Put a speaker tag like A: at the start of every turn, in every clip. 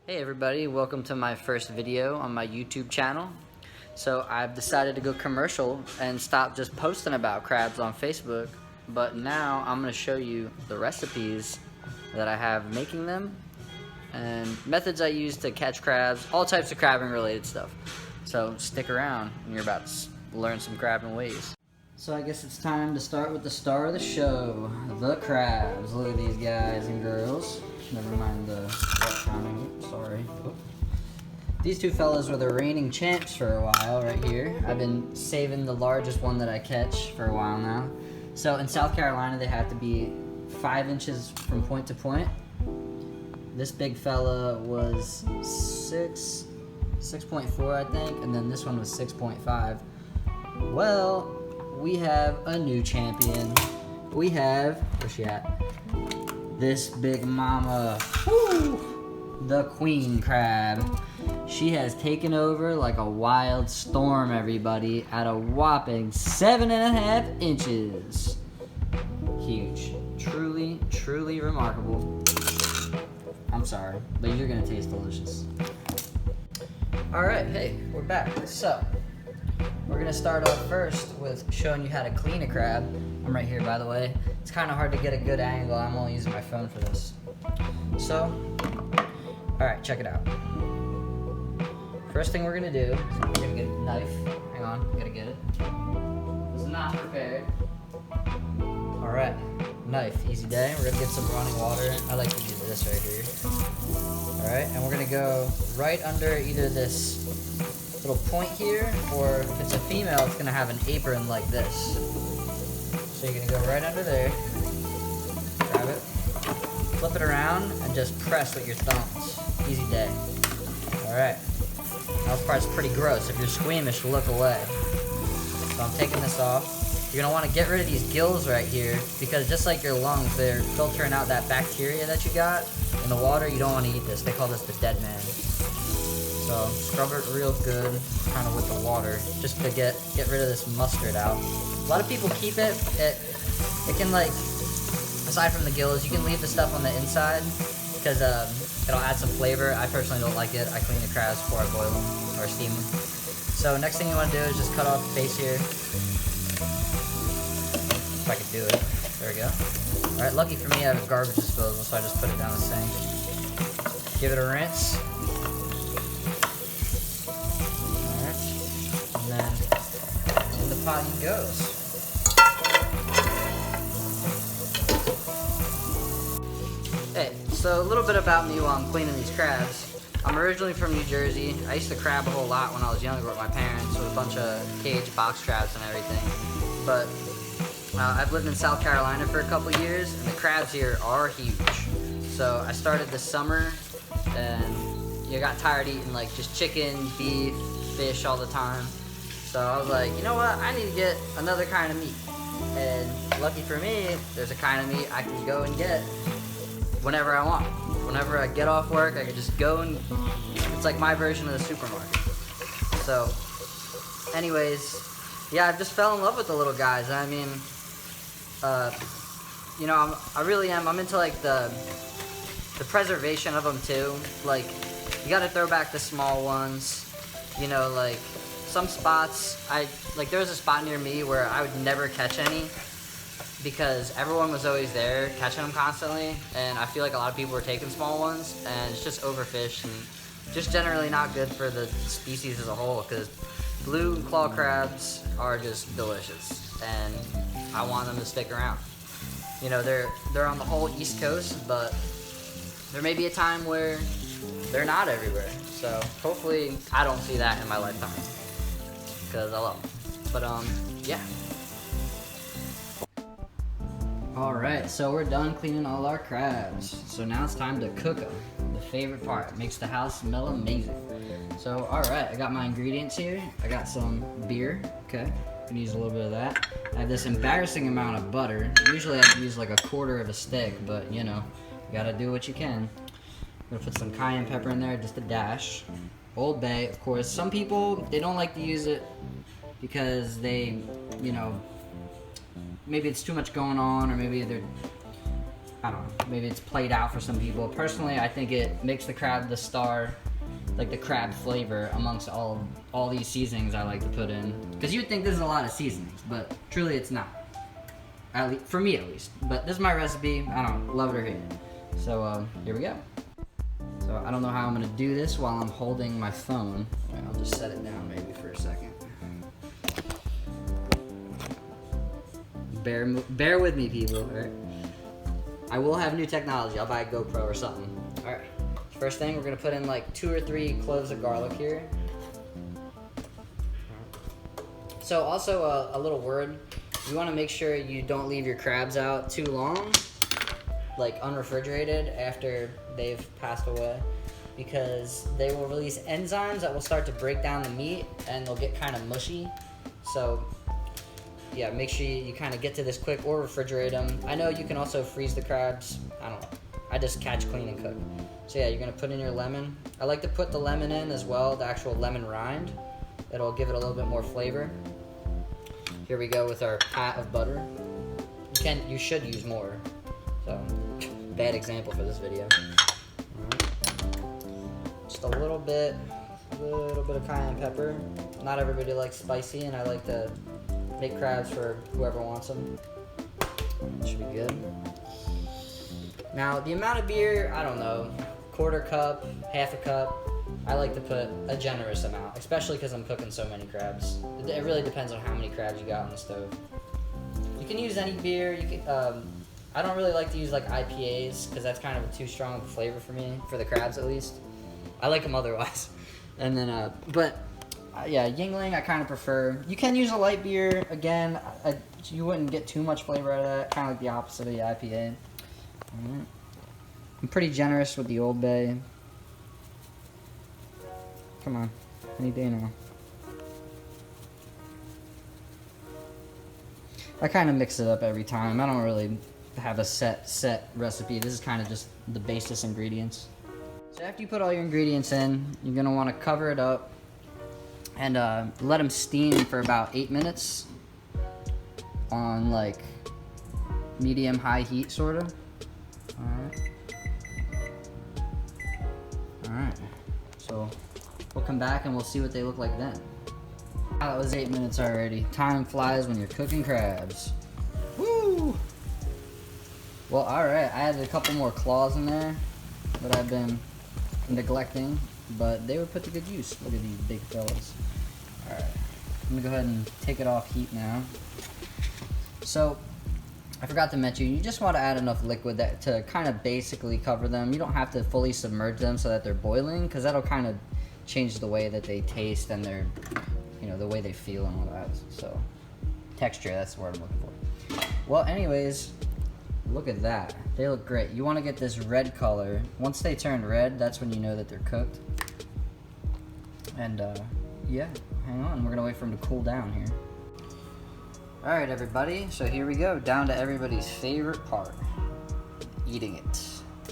A: Hey everybody, welcome to my first video on my YouTube channel. So I've decided to go commercial and stop just posting about crabs on Facebook, but now I'm going to show you the recipes that I have making them and methods I use to catch crabs, all types of crabbing related stuff. So stick around and you're about to learn some crabbing ways. So I guess it's time to start with the star of the show, the crabs. Look at these guys and girls. Never mind the wet counting. Sorry. Oop. These two fellas were the reigning champs for a while right here. I've been saving the largest one that I catch for a while now. So in South Carolina, they have to be 5 inches from point to point. This big fella was 6.4, I think, and then this one was 6.5. Well, we have a new champion. We have, where's she at? This big mama, woo, the queen crab. She has taken over like a wild storm, everybody, at a whopping 7.5 inches. Huge. Truly, truly remarkable. I'm sorry, but you're gonna taste delicious. All right, hey, we're back. So, we're gonna start off first with showing you how to clean a crab. I'm right here, by the way. It's kind of hard to get a good angle. I'm only using my phone for this. So, all right, check it out. First thing we're gonna do is we're gonna get a knife. Hang on, gotta get it. This is not prepared. All right, knife, easy day. We're gonna get some running water. I like to use this right here. All right, and we're gonna go right under either this little point here, or if it's a female, it's gonna have an apron like this. So you're gonna go right under there, grab it, flip it around, and just press with your thumbs. Easy day. Alright. Now this part's pretty gross. If you're squeamish, look away. So I'm taking this off. You're gonna wanna get rid of these gills right here, because just like your lungs, they're filtering out that bacteria that you got in the water. You don't wanna eat this. They call this the dead man. So scrub it real good, kind of with the water, just to get rid of this mustard out. A lot of people keep it. It can, like, aside from the gills, you can leave the stuff on the inside because it'll add some flavor. I personally don't like it. I clean the crabs before I boil them or steam them. So next thing you want to do is just cut off the face here. If I could do it. There we go. All right. Lucky for me, I have a garbage disposal, so I just put it down the sink. Give it a rinse. The pot he goes. Hey, so a little bit about me while I'm cleaning these crabs. I'm originally from New Jersey. I used to crab a whole lot when I was younger with my parents, with a bunch of cage box crabs and everything. But I've lived in South Carolina for a couple years, and the crabs here are huge. So I started this summer, and you got tired eating like just chicken, beef, fish all the time. So I was like, you know what, I need to get another kind of meat. And lucky for me, there's a kind of meat I can go and get whenever I want. Whenever I get off work, I can just go and, it's like my version of the supermarket. So, anyways, yeah, I just fell in love with the little guys. I mean, you know, I really am, I'm into like the preservation of them too. Like, you gotta throw back the small ones, you know, like, some spots, there was a spot near me where I would never catch any because everyone was always there catching them constantly, and I feel like a lot of people were taking small ones, and it's just overfished and just generally not good for the species as a whole, because blue and claw crabs are just delicious, and I want them to stick around. You know, they're on the whole East Coast, but there may be a time where they're not everywhere, so hopefully I don't see that in my lifetime, because I love them. But yeah. Alright, so we're done cleaning all our crabs. So now it's time to cook them. The favorite part. Makes the house smell amazing. So alright, I got my ingredients here. I got some beer. Okay, I'm gonna use a little bit of that. I have this embarrassing amount of butter. Usually I use like a quarter of a stick, but you know, you gotta do what you can. I'm gonna put some cayenne pepper in there, just a dash. Old Bay, of course. Some people, they don't like to use it because they, you know, maybe it's too much going on, or maybe they're I don't know, maybe it's played out for some people. Personally, I think it makes the crab the star, like the crab flavor amongst all these seasonings I like to put in. Because you'd think this is a lot of seasonings, but truly it's not. At least, for me at least. But this is my recipe. I don't know, love it or hate it. So here we go. So I don't know how I'm gonna do this while I'm holding my phone. I'll just set it down maybe for a second. Bear with me, people. All right. I will have new technology. I'll buy a GoPro or something. All right. First thing, we're gonna put in like 2 or 3 cloves of garlic here. So also a little word. You want to make sure you don't leave your crabs out too long, like unrefrigerated after they've passed away, because they will release enzymes that will start to break down the meat and they'll get kind of mushy. So yeah, make sure you kind of get to this quick, or refrigerate them. I know you can also freeze the crabs. I don't know. I just catch, clean, and cook. So yeah, you're gonna put in your lemon. I like to put the lemon in as well, the actual lemon rind. It'll give it a little bit more flavor. Here we go with our pat of butter. You should use more. So, bad example for this video. Alright. Just a little bit of cayenne pepper. Not everybody likes spicy, and I like to make crabs for whoever wants them. Should be good. Now, the amount of beer, I don't know, 1/4 cup, 1/2 cup. I like to put a generous amount, especially because I'm cooking so many crabs. It really depends on how many crabs you got on the stove. You can use any beer. You can. I don't really like to use like IPAs because that's kind of a too strong of a flavor for me, for the crabs at least. I like them otherwise. And then, yeah, Yingling I kind of prefer. You can use a light beer. Again, you wouldn't get too much flavor out of that. Kind of like the opposite of the IPA. Right. I'm pretty generous with the Old Bay. Come on, any day now. I kind of mix it up every time. I don't really have a set recipe. This is kind of just the basis ingredients. So after you put all your ingredients in, you're gonna want to cover it up and let them steam for about 8 minutes on like medium-high heat, sort of. All right. So we'll come back and we'll see what they look like then. That was 8 minutes already. Time flies when you're cooking crabs. Woo! Well, alright, I added a couple more claws in there that I've been neglecting, but they were put to good use. Look at these big fellas. Alright, I'm gonna go ahead and take it off heat now. So, I forgot to mention, you just want to add enough liquid to kind of basically cover them. You don't have to fully submerge them so that they're boiling, because that'll kind of change the way that they taste and their, you know, the way they feel and all that. So, texture, that's the word I'm looking for. Well, anyways, look at that. They look great. You want to get this red color. Once they turn red, that's when you know that they're cooked. And, yeah, hang on. We're going to wait for them to cool down here. Alright, everybody. So here we go. Down to everybody's favorite part. Eating it.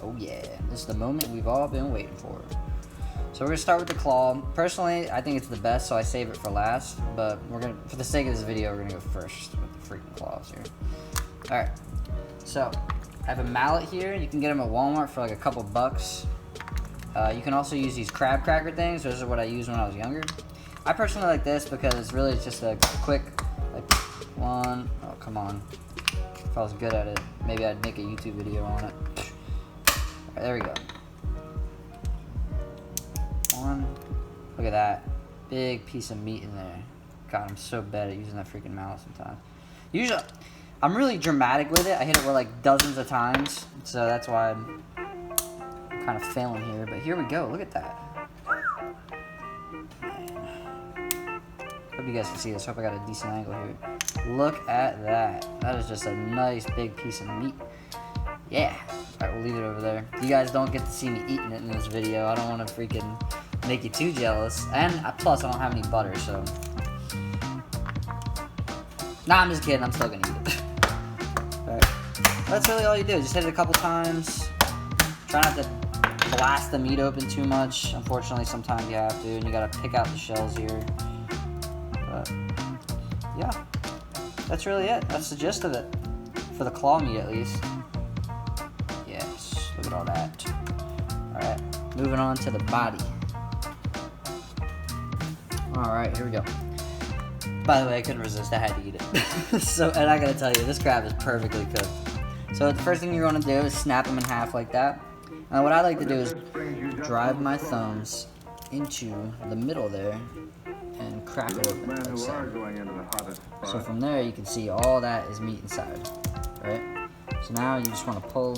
A: Oh, yeah. This is the moment we've all been waiting for. So we're going to start with the claw. Personally, I think it's the best, so I save it for last. But we're going to, for the sake of this video, we're going to go first with the freaking claws here. Alright. So, I have a mallet here. You can get them at Walmart for like a couple bucks. You can also use these crab cracker things. Those are what I used when I was younger. I personally like this because it's really just a quick, like, one. Oh, come on. If I was good at it, maybe I'd make a YouTube video on it. Alright, there we go. One. Look at that. Big piece of meat in there. God, I'm so bad at using that freaking mallet sometimes. Usually, I'm really dramatic with it. I hit it like dozens of times, so that's why I'm kind of failing here. But here we go. Look at that. Man. Hope you guys can see this. Hope I got a decent angle here. Look at that. That is just a nice big piece of meat. Yeah. All right, we'll leave it over there. You guys don't get to see me eating it in this video. I don't want to freaking make you too jealous. And plus, I don't have any butter, so. Nah, I'm just kidding. I'm still gonna eat it. Alright. That's really all you do. Just hit it a couple times. Try not to blast the meat open too much. Unfortunately, sometimes you have to, and you gotta pick out the shells here. But, yeah. That's really it. That's the gist of it. For the claw meat, at least. Look at all that. Alright, moving on to the body. Alright, here we go. By the way, I couldn't resist, I had to eat it. So, and I gotta tell you, this crab is perfectly cooked. So the first thing you're gonna do is snap them in half like that. And what I like to do is drive my thumbs into the middle there and crack it open like so. So from there you can see all that is meat inside, right? So now you just want to pull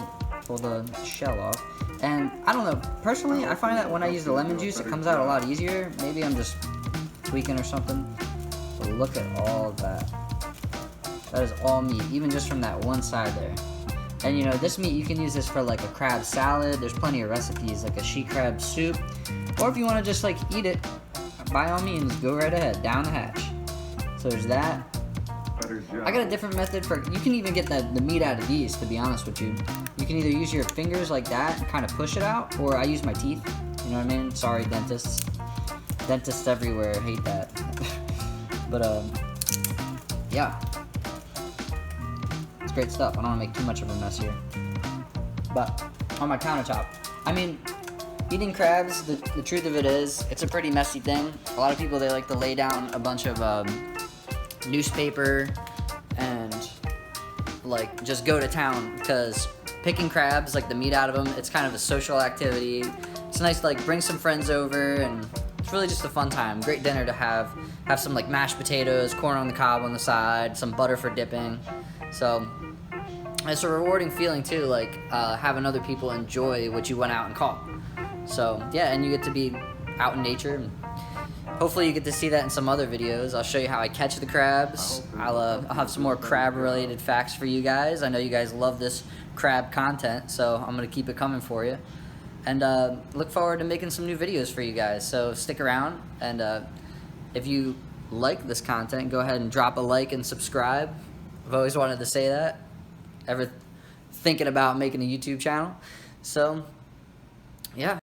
A: the shell off. And I don't know, personally I find that when I use the lemon juice it comes out a lot easier. Maybe I'm just tweaking or something. But look at all that. That is all meat, even just from that one side there. And you know, this meat, you can use this for like a crab salad. There's plenty of recipes, like a she crab soup. Or if you want to just like eat it, by all means, go right ahead, down the hatch. So there's that. I got a different method for, you can even get the meat out of these, to be honest with you. You can either use your fingers like that and kind of push it out, or I use my teeth, you know what I mean? Sorry, dentists. Dentists everywhere hate that. But, yeah. It's great stuff. I don't want to make too much of a mess here. But, on my countertop, I mean, eating crabs, the truth of it is, it's a pretty messy thing. A lot of people, they like to lay down a bunch of newspaper and like just go to town, because picking crabs, like the meat out of them, it's kind of a social activity. It's nice to like bring some friends over, and it's really just a fun time. Great dinner to have some like mashed potatoes, corn on the cob on the side, some butter for dipping. So it's a rewarding feeling too, like having other people enjoy what you went out and caught. So yeah, and you get to be out in nature, and hopefully you get to see that in some other videos. I'll show you how I catch the crabs. I'll have some more crab related facts for you guys. I know you guys love this crab content, so I'm gonna keep it coming for you. And look forward to making some new videos for you guys, so stick around. And if you like this content, go ahead and drop a like and subscribe. I've always wanted to say that. Ever thinking about making a YouTube channel? So yeah.